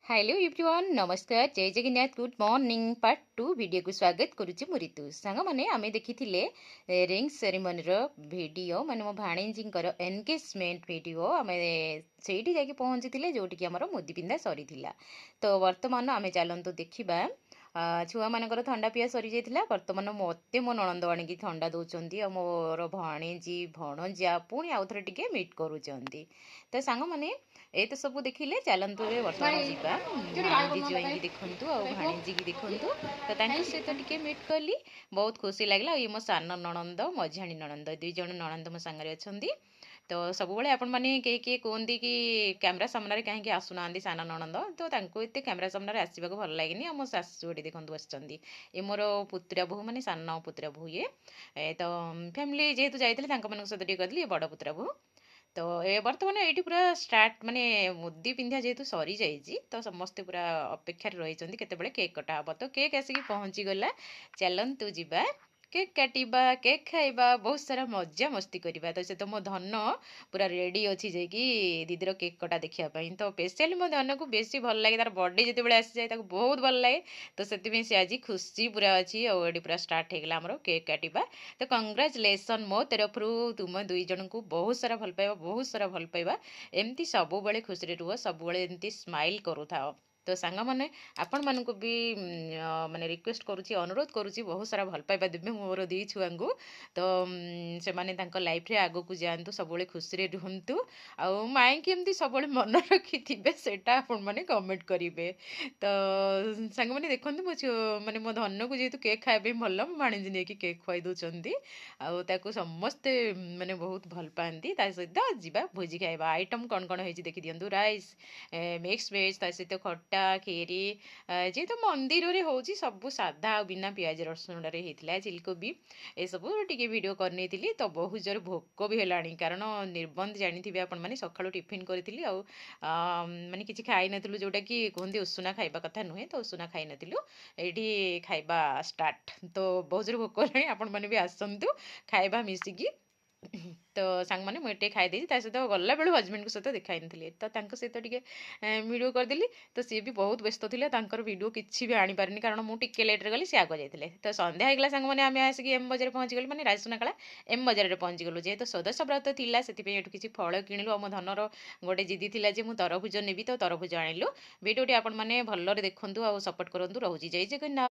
Hello everyone नमस्कार जय Jagannath good morning part 2 video को स्वागत करुच्ची मु ऋतु सांग मैंने आम देखी रिंग सेरेमनी वीडियो माने मो भाणीजींकर एनगेजमेंट वीडियो आम से जाकि पहुँची जोटिक आम मुदी पिंधा सरी तो वर्तमान आम चलतु देखा छुआ मानकर थंडा पिया सरी जाइए बर्तमान मत मो नणंद आणिकी थंडा दौरान मोर भाणीजी भणजा पुणी आउ थे टे मीट करुँच तो सांग मैंने ये तो सब देखिले चलतु बर्तमान जीवा भाणीजी ज्वाई देखु आ भाणीजी की देखु तो सहित टे मीट कली बहुत खुशी लगे ये मो सान नणंद मझाणी नणंद दुई जन नणंद मो सांगे अच्छा तो सब आपण मैंने किए कहते कि कैमरा सामने कहीं आसुना सान नणंद तो ये कैमरा सामने आसवाक भल लगे मो शाशुड़ी देखते बस ये मोर पुतुरा बोहू मैंने सान पुतुरा बोहू ये तो फैमिली जेहेतु जाइए सहित टे कहली बड़ पुतुरा बोहू तो ए बर्तमान ये पूरा स्टार्ट माने मुदी पिंधा जेहेतु सरी जाइए तो समस्ते पूरा अपेक्षा रही केतबेले केक कटा हम तो केक आसिक पहुँची गला चलतु जीवा केक काटिबा केक खाइबा बहुत सारा मजा मस्ती करवा तो से तो मो धन पूरा रेडी अच्छी जाकि दीदीर केक कटा देखापी तो स्पेशली मो धन को बेसी भल लगे तार बर्थडे जो आसी जाए बहुत भल लगे तो से आज खुशी पूरा अच्छी और पूरा स्टार्ट होगा आमर केक काटिबा तो कंग्राचुलेसन मो तरफ तुम दुई जन को बहुत सारा भल पाइबा बहुत सारा भल पाइबा एमती सब बेले खुशी रुह सब एमती स्माइल करूथाओ तो सांग मैंने आपण मानक भी माने रिक्वेस्ट करुच्ची अनुरोध करुच्ची बहुत सारा भल पाइबा देवे मोर दी छुआ को तो से माने तांको लाइफ रे आगो को जातु सब खुशी रुहतु आउ माई की एमती सब मन रखी थे सेटा आपण मैंने कमेंट करेंगे तो सांग मैंने देखो मो माने मो धन को जेहेतु केक खाइबा भल भाणीजी नहीं केक खुआई दौरान आउ समस्ते माने बहुत भल पाती सहित जीवा भोजी खाइबा आइटम कौन कौन हो देखी दिंतु राइस मिक्स वेज सहित खट्टा खीरी जेहेतु मंदिर में हूँ सब साधा बिना पियाज रसुण होता चिलकोबी ये सब टे भिड करनी तो बहुत जोर भोक भी है कारण निर्बंध जानी आपण मैंने सका टिफिन करी माने किसी खाई नु जोटा कि कहते उषुना खाइबा कथा नुहे तो उषुना खाई नु ये खाइबा स्टार्ट तो बहुत जोर भोक है आपण मैंने भी आसतु खाइबा मिसिकी तो सांग मैंने मुझे खाई सहित गला बेलू हजबैंड को सहित देखाई नी तो सहित टे वीडियो करदेली तो सी भी बहुत व्यस्त थे वीडियो किसी भी आनीपारे कारण मुझे लेट्रे गली सी आग जाते तो संध्या होगा सांग मैंने आम आसिक एम बजार पहुँची गलु मैंने राजसुनाकला एम बजार में पहुँची गलु जेहेतु सदस्य व्रत था से किसी फल किणु आम धनर गोटे जिदी थी जे मुझे तरभुज नेबी तो तरभुज आणलु वीडियोटी आपण मैंने भलरे देखु आ सपोर्ट करूँ रोचे जय जगन्नाथ।